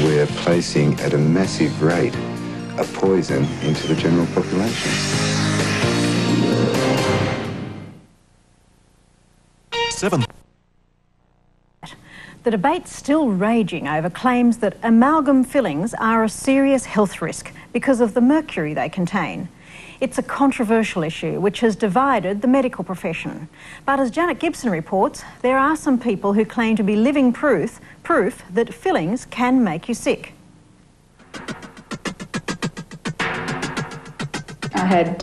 we're placing at a massive rate a poison into the general population. The debate's still raging over claims that amalgam fillings are a serious health risk because of the mercury they contain. It's a controversial issue which has divided the medical profession. But as Janet Gibson reports, there are some people who claim to be living proof that fillings can make you sick. I had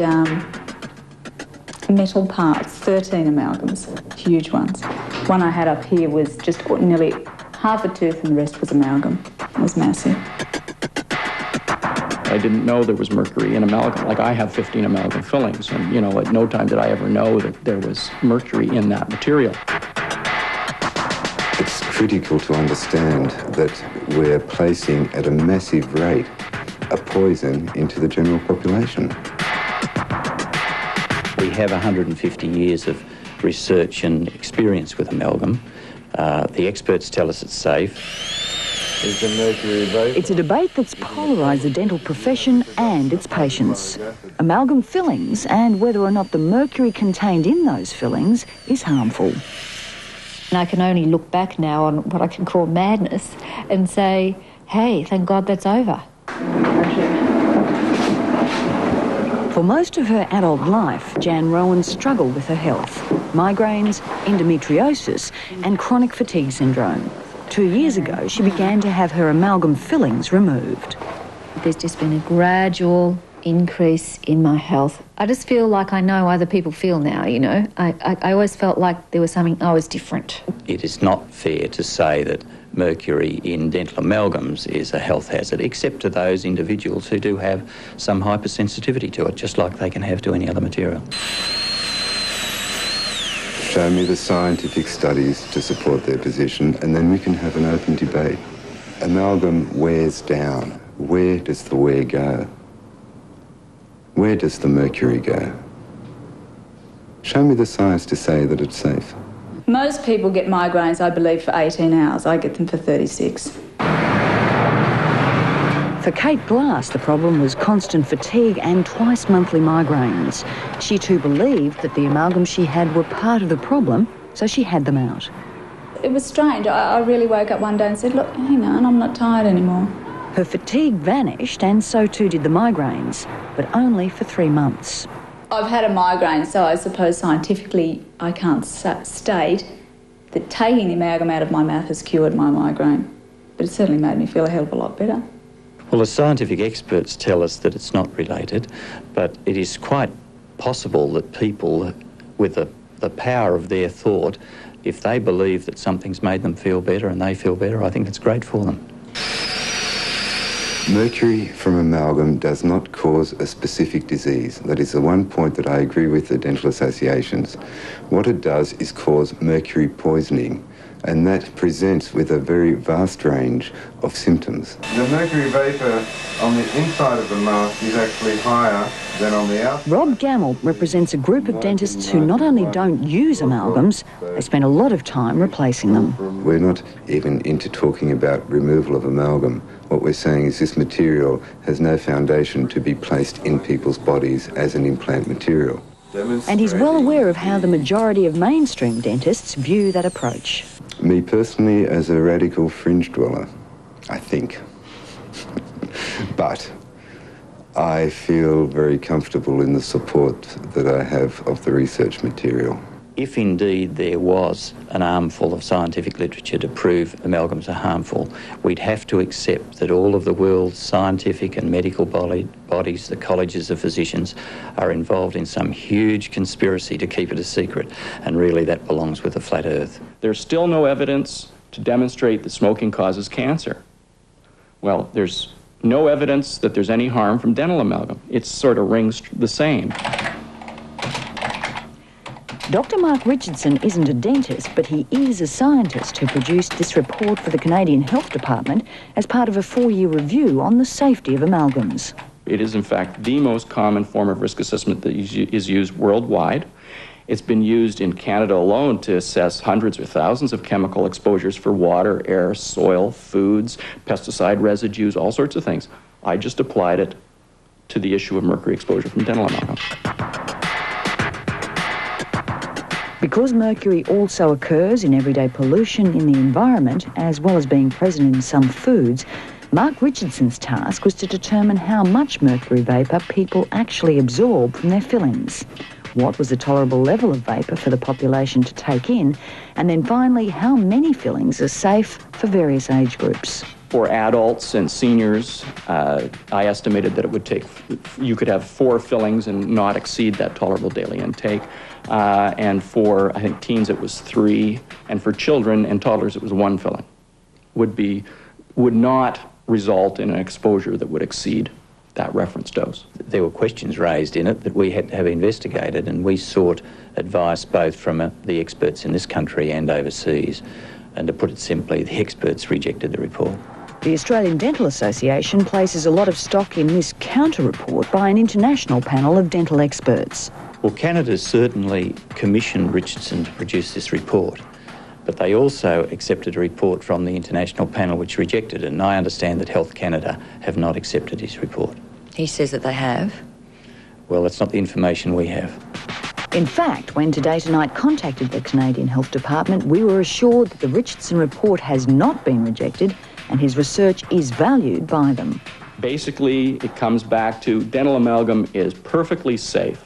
metal parts, 13 amalgams, huge ones. One I had up here was just nearly half a tooth and the rest was amalgam. It was massive. I didn't know there was mercury in amalgam. Like, I have 15 amalgam fillings, and, you know, at no time did I ever know that there was mercury in that material. It's critical to understand that we're placing at a massive rate a poison into the general population. We have 150 years of research and experience with amalgam. The experts tell us it's safe. It's a debate that's polarised the dental profession and its patients. Amalgam fillings and whether or not the mercury contained in those fillings is harmful. And I can only look back now on what I can call madness and say, hey, thank God that's over. For most of her adult life, Jan Rowan struggled with her health. Migraines, endometriosis and chronic fatigue syndrome. 2 years ago, she began to have her amalgam fillings removed. There's just been a gradual increase in my health. I just feel like I know other people feel now, you know. I always felt like there was something, I was different. It is not fair to say that mercury in dental amalgams is a health hazard, except to those individuals who do have some hypersensitivity to it, just like they can have to any other material. Show me the scientific studies to support their position, and then we can have an open debate. Amalgam wears down. Where does the wear go? Where does the mercury go? Show me the science to say that it's safe. Most people get migraines, I believe, for 18 hours. I get them for 36. For Kate Glass, the problem was constant fatigue and twice-monthly migraines. She too believed that the amalgams she had were part of the problem, so she had them out. It was strange. I really woke up one day and said, look, hang on, I'm not tired anymore. Her fatigue vanished and so too did the migraines, but only for 3 months. I've had a migraine, so I suppose scientifically I can't state that taking the amalgam out of my mouth has cured my migraine, but it certainly made me feel a hell of a lot better. Well, the scientific experts tell us that it's not related, but it is quite possible that people with the power of their thought, if they believe that something's made them feel better and they feel better, I think it's great for them. Mercury from amalgam does not cause a specific disease. That is the one point that I agree with the dental associations. What it does is cause mercury poisoning, and that presents with a very vast range of symptoms. The mercury vapour on the inside of the mouth is actually higher than on the outside. Rob Gammal represents a group of dentists who not only don't use amalgams, they spend a lot of time replacing them. We're not even into talking about removal of amalgam. What we're saying is this material has no foundation to be placed in people's bodies as an implant material. And he's well aware of how the majority of mainstream dentists view that approach. Me personally, as a radical fringe dweller, I think. But I feel very comfortable in the support that I have of the research material. If indeed there was an armful of scientific literature to prove amalgams are harmful, we'd have to accept that all of the world's scientific and medical bodies, the colleges of physicians, are involved in some huge conspiracy to keep it a secret, and really that belongs with the flat earth. There's still no evidence to demonstrate that smoking causes cancer. Well, there's no evidence that there's any harm from dental amalgam. It sort of rings the same. Dr. Mark Richardson isn't a dentist, but he is a scientist who produced this report for the Canadian Health Department as part of a 4-year review on the safety of amalgams. It is, in fact, the most common form of risk assessment that is used worldwide. It's been used in Canada alone to assess hundreds or thousands of chemical exposures for water, air, soil, foods, pesticide residues, all sorts of things. I just applied it to the issue of mercury exposure from dental amalgam. Because mercury also occurs in everyday pollution in the environment, as well as being present in some foods, Mark Richardson's task was to determine how much mercury vapour people actually absorb from their fillings. What was the tolerable level of vapour for the population to take in? And then finally, how many fillings are safe for various age groups? For adults and seniors, I estimated that it would take, you could have 4 fillings and not exceed that tolerable daily intake. And for, I think, teens it was 3, and for children and toddlers it was 1 filling. Would not result in an exposure that would exceed that reference dose. There were questions raised in it that we had to have investigated, and we sought advice both from the experts in this country and overseas. And to put it simply, the experts rejected the report. The Australian Dental Association places a lot of stock in this counter-report by an international panel of dental experts. Well, Canada certainly commissioned Richardson to produce this report, but they also accepted a report from the international panel which rejected it, and I understand that Health Canada have not accepted his report. He says that they have. Well, that's not the information we have. In fact, when Today Tonight contacted the Canadian Health Department, we were assured that the Richardson report has not been rejected and his research is valued by them. Basically, it comes back to dental amalgam is perfectly safe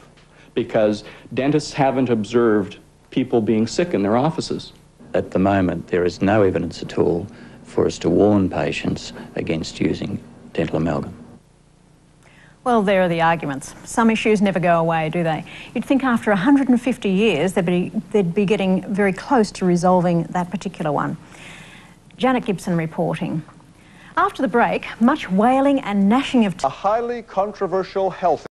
because dentists haven't observed people being sick in their offices. At the moment, there is no evidence at all for us to warn patients against using dental amalgam. Well, there are the arguments. Some issues never go away, do they? You'd think after 150 years they'd be getting very close to resolving that particular one. Janet Gibson reporting. After the break, much wailing and gnashing of teeth. A highly controversial health